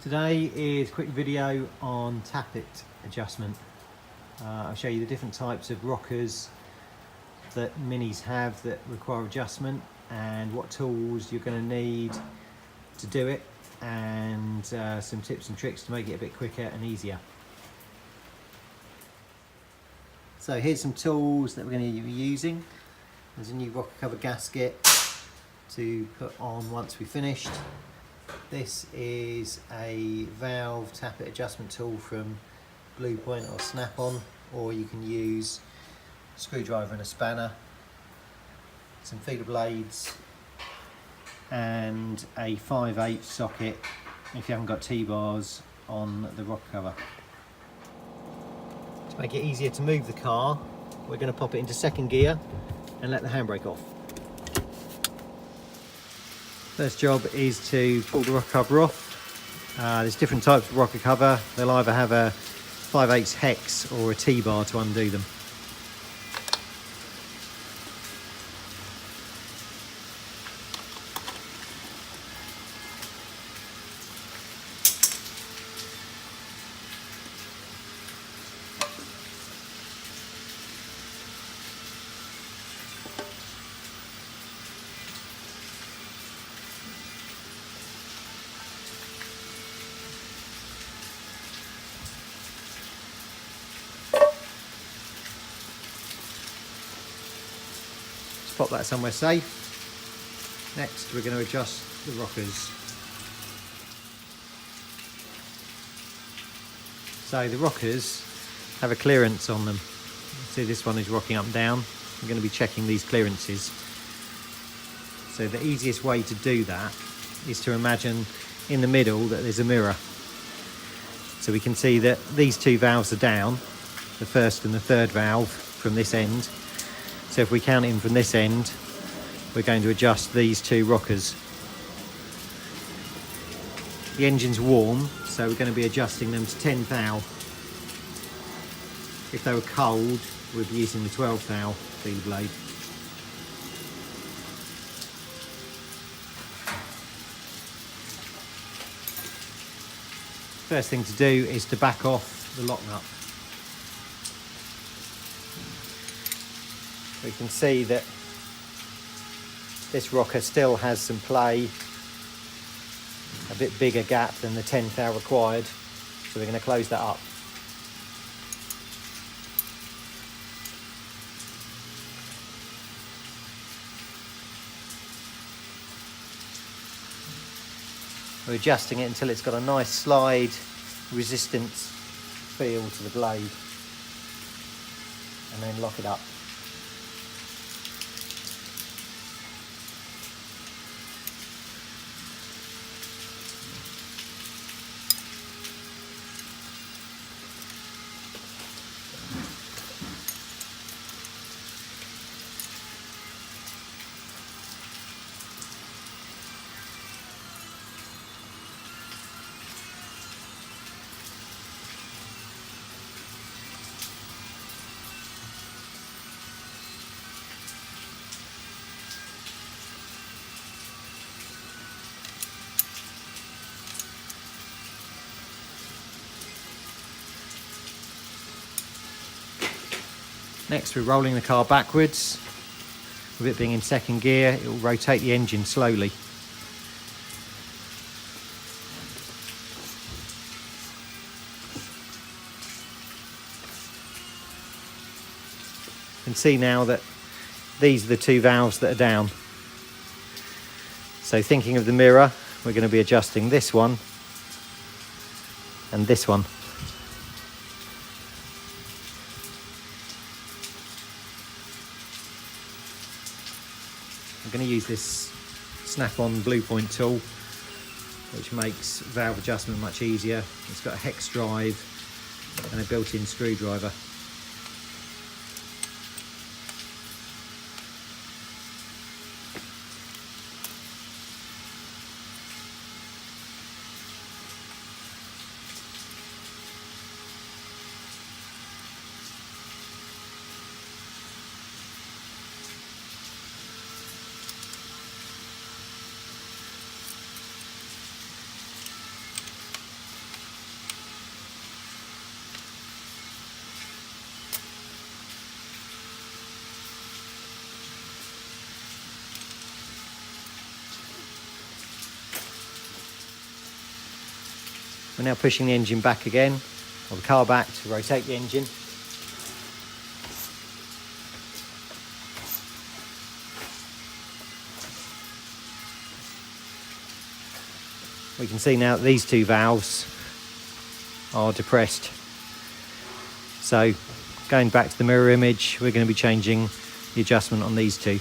Today is a quick video on tappet adjustment. I'll show you the different types of rockers that minis have that require adjustment and what tools you're going to need to do it, and some tips and tricks to make it a bit quicker and easier. So here's some tools that we're going to be using. There's a new rocker cover gasket to put on once we've finished. This is a valve tappet adjustment tool from Blue Point or Snap-on, or you can use a screwdriver and a spanner, some feeder blades and a 5/8 socket if you haven't got T-bars on the rocker cover. To make it easier to move the car, we're going to pop it into second gear and let the handbrake off. First job is to pull the rocker cover off. There's different types of rocker cover. They'll either have a 5/8 hex or a T-bar to undo them. Pop that somewhere safe. Next we're going to adjust the rockers. So the rockers have a clearance on them. See, this one is rocking up and down. I'm going to be checking these clearances. So the easiest way to do that is to imagine in the middle that there's a mirror. So we can see that these two valves are down, the first and the third valve from this end. So if we count in from this end, we're going to adjust these two rockers. The engine's warm, so we're going to be adjusting them to 10 thou. If they were cold, we'd be using the 12 thou feeder blade. First thing to do is to back off the lock nut. We can see that this rocker still has some play, a bit bigger gap than the 10 thou required, so we're going to close that up. We're adjusting it until it's got a nice slide resistance feel to the blade, and then lock it up. Next, we're rolling the car backwards. With it being in second gear, it will rotate the engine slowly. You can see now that these are the two valves that are down. So thinking of the mirror, we're going to be adjusting this one and this one. I'm going to use this Snap-on Blue Point tool, which makes valve adjustment much easier. It's got a hex drive and a built-in screwdriver. We're now pushing the engine back again, or the car back, to rotate the engine. We can see now that these two valves are depressed. So going back to the mirror image, we're going to be changing the adjustment on these two.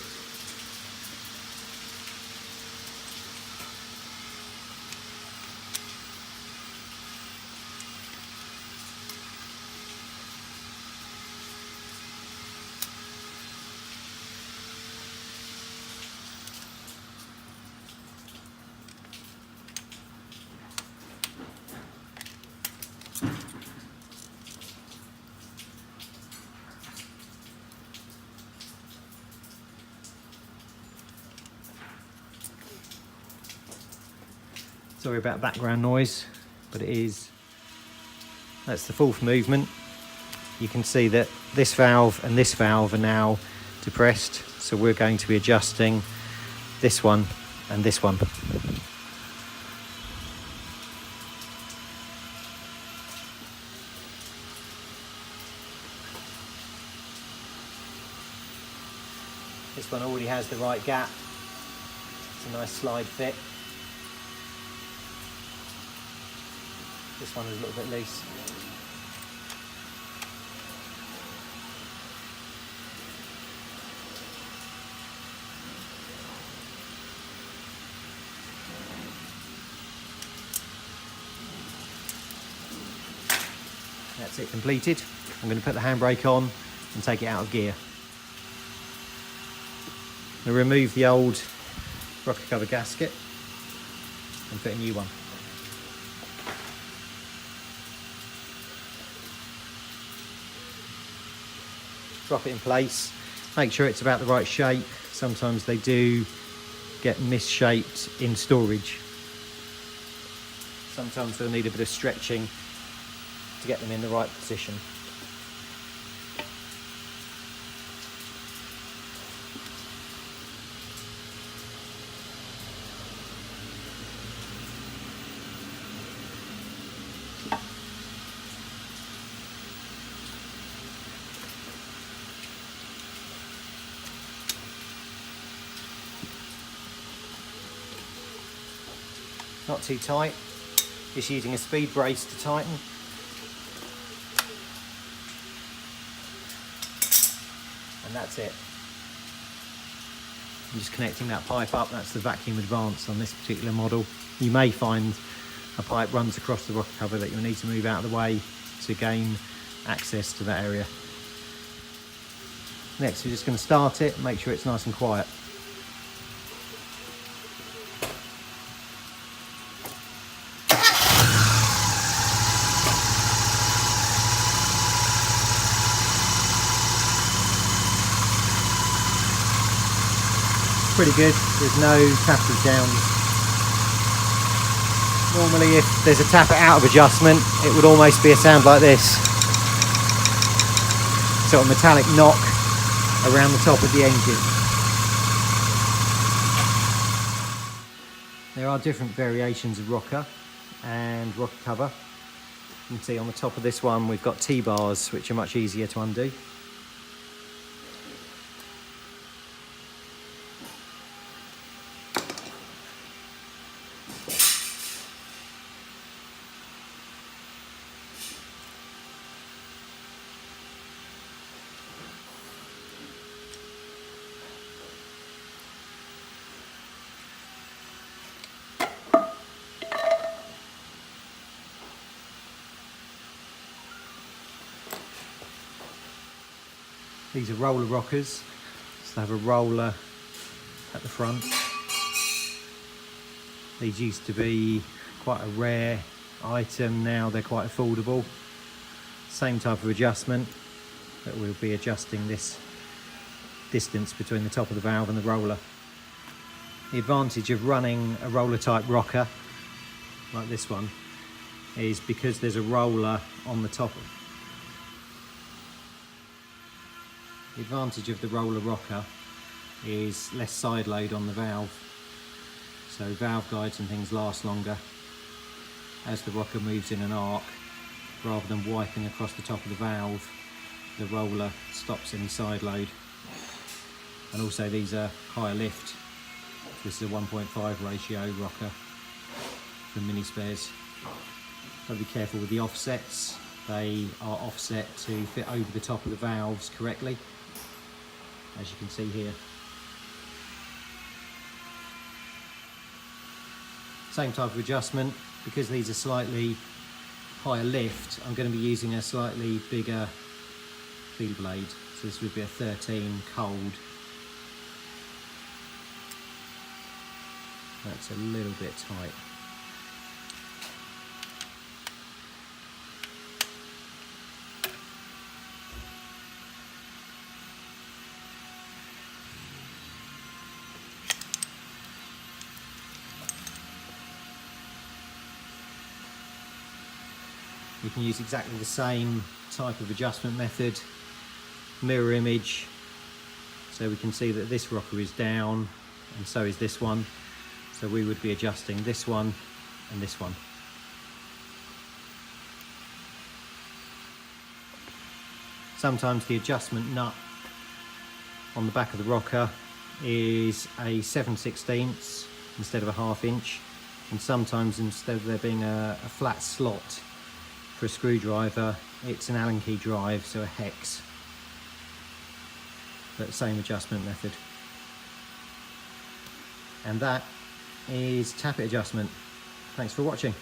Sorry about background noise, but that's the fourth movement. You can see that this valve and this valve are now depressed, so we're going to be adjusting this one and this one. This one already has the right gap. It's a nice slide fit. This one is a little bit loose. That's it completed. I'm going to put the handbrake on and take it out of gear. I'm going to remove the old rocker cover gasket and put a new one. Drop it in place, make sure it's about the right shape. Sometimes they do get misshaped in storage. Sometimes they'll need a bit of stretching to get them in the right position. Not too tight, just using a speed brace to tighten. And that's it. I'm just connecting that pipe up. That's the vacuum advance on this particular model. You may find a pipe runs across the rocker cover that you'll need to move out of the way to gain access to that area. Next, we're just going to start it and make sure it's nice and quiet. Pretty good, there's no tappet sounds. Normally if there's a tappet out of adjustment, it would almost be a sound like this. Sort of metallic knock around the top of the engine. There are different variations of rocker and rocker cover. You can see on the top of this one we've got T-bars, which are much easier to undo. These are roller rockers, so they have a roller at the front. These used to be quite a rare item, now they're quite affordable. Same type of adjustment, but we'll be adjusting this distance between the top of the valve and the roller. The advantage of running a roller type rocker, like this one, is because there's a roller on the top. The advantage of the roller rocker is less side load on the valve, so valve guides and things last longer. as the rocker moves in an arc, rather than wiping across the top of the valve. The roller stops any side load. And also these are higher lift. This is a 1.5 ratio rocker from Minispares. Got to be careful with the offsets. They are offset to fit over the top of the valves correctly, as you can see here. Same type of adjustment. Because these are slightly higher lift, I'm going to be using a slightly bigger feeder blade. So this would be a 13 cold. That's a little bit tight. You can use exactly the same type of adjustment method, mirror image, so we can see that this rocker is down and so is this one. So we would be adjusting this one and this one. Sometimes the adjustment nut on the back of the rocker is a 7/16 instead of a 1/2 inch, and sometimes instead of there being a flat slot for a screwdriver, it's an Allen key drive, so a hex, but same adjustment method. And that is tappet adjustment. Thanks for watching.